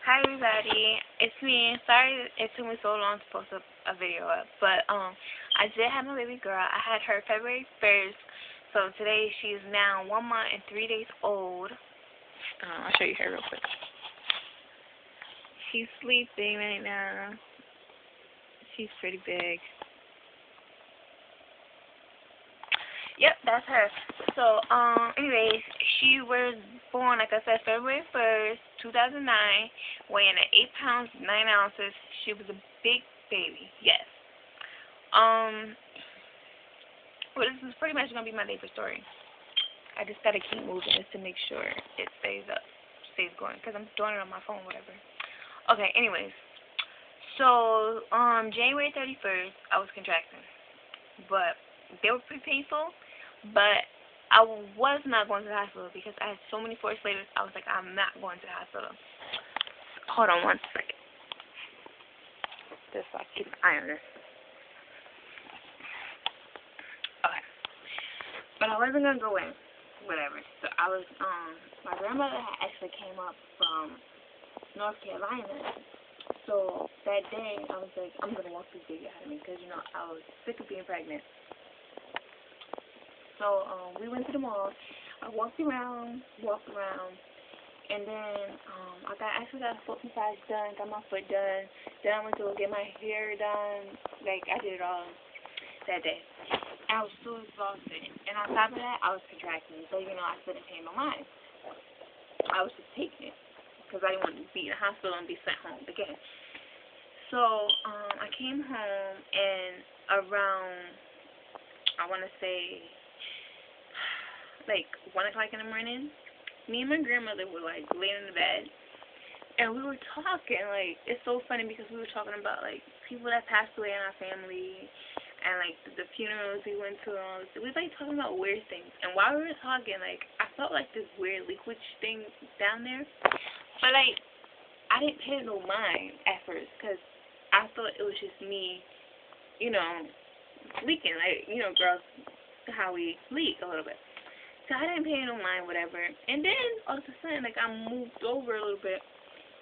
Hi everybody, it's me. Sorry it took me so long to post a video up, but I did have my baby girl. I had her February 1st, so today she's now 1 month and 3 days old. I'll show you her real quick. She's sleeping right now. She's pretty big. Yep, that's her. So, anyways, she was born, like I said, February 1st, 2009, weighing at 8 pounds, 9 ounces. She was a big baby, yes. Well, this is pretty much going to be my day for story. I just got to keep moving this to make sure it stays going, because I'm doing it on my phone, whatever. Okay, anyways. So, January 31st, I was contracting, but they were pretty painful. But I was not going to the hospital because I had so many forced labors. I was like, I'm not going to the hospital. Hold on 1 second. Just so I keep an eye on this. Okay. But I wasn't going to go in. Whatever. So I was, my grandmother actually came up from North Carolina. So that day, I was like, I'm going to walk this baby out of me because, you know, I was sick of being pregnant. So, we went to the mall. I walked around, and then, I actually got a foot massage done, got my foot done. Then I went to go get my hair done. Like, I did it all that day. And I was so exhausted. And on top of that, I was contracting. So, you know, I couldn't pay no mind. I was just taking it. Because I didn't want to be in the hospital and be sent home again. So, I came home, and around, I want to say, like 1 o'clock in the morning, me and my grandmother were like laying in the bed, and we were talking. Like, it's so funny because we were talking about like people that passed away in our family, and like the funerals we went to, and all this. We were like talking about weird things. And while we were talking, like I felt like this weird liquid thing down there, but like I didn't pay no mind at first because I thought it was just me, you know, leaking. Like, you know, girls, how we leak a little bit. So I didn't pay no mind, whatever. And then, all of a sudden, like, I moved over a little bit,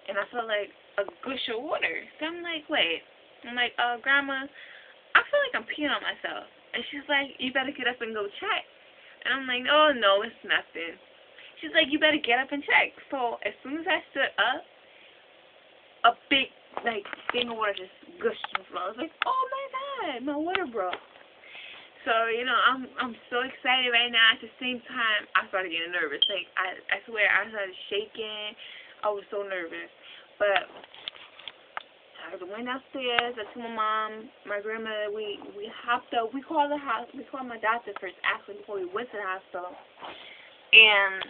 and I felt like a gush of water. So I'm like, wait. I'm like, Grandma, I feel like I'm peeing on myself. And she's like, you better get up and go check. And I'm like, oh, no, it's nothing. She's like, you better get up and check. So as soon as I stood up, a big, like, thing of water just gushed from the floor. I was like, oh, my God, my water broke. So, you know, I'm so excited right now. At the same time, I started getting nervous. Like, I swear, I started shaking. I was so nervous. But I went downstairs. I told my mom, my grandmother, we hopped up. We called the house. We called my doctor first, actually, before we went to the hospital. And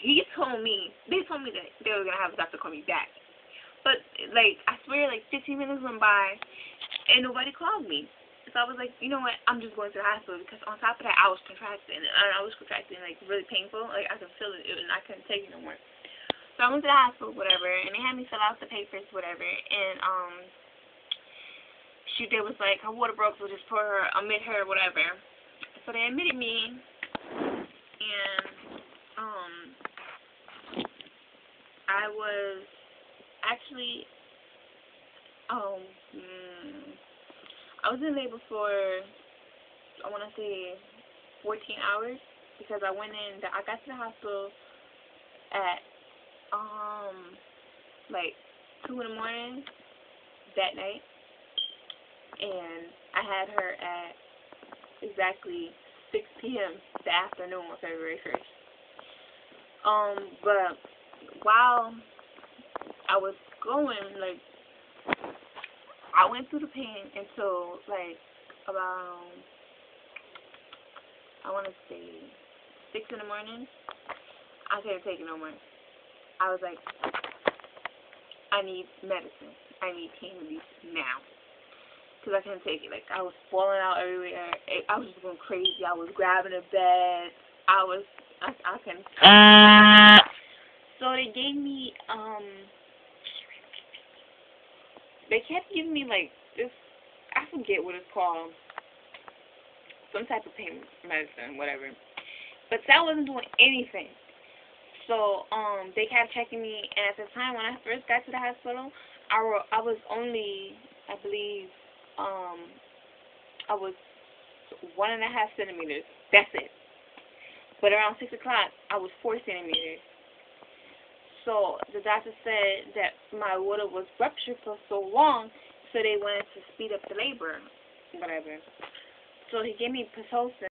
they told me that they were going to have a doctor call me back. But, like, I swear, like, 15 minutes went by, and nobody called me. So I was like, you know what, I'm just going to the hospital, because on top of that, I was contracting, and I was contracting, like, really painful. Like, I could feel it, and I couldn't take it no more. So I went to the hospital, whatever, and they had me fill out the papers, whatever, and, they was like, her water broke, so just admit her, whatever. So they admitted me, and, I was actually, I was in labor for, I want to say, 14 hours, because I got to the hospital at, like, 2 in the morning that night, and I had her at exactly 6 p.m. the afternoon on February 1st. But while I was going, like, I went through the pain until, like, about, I want to say, 6 in the morning. I couldn't take it no more. I was like, I need medicine. I need pain relief now. Because I couldn't take it. Like, I was falling out everywhere. I was just going crazy. I was grabbing the bed. I couldn't. So they gave me, they kept giving me, like, this, I forget what it's called, some type of pain medicine, whatever. But that wasn't doing anything. So, they kept checking me, and at the time when I first got to the hospital, I was only, I believe, I was 1.5 centimeters. That's it. But around 6 o'clock, I was 4 centimeters. So the doctor said that my water was ruptured for so long, so they wanted to speed up the labor, whatever. So he gave me Pitocin.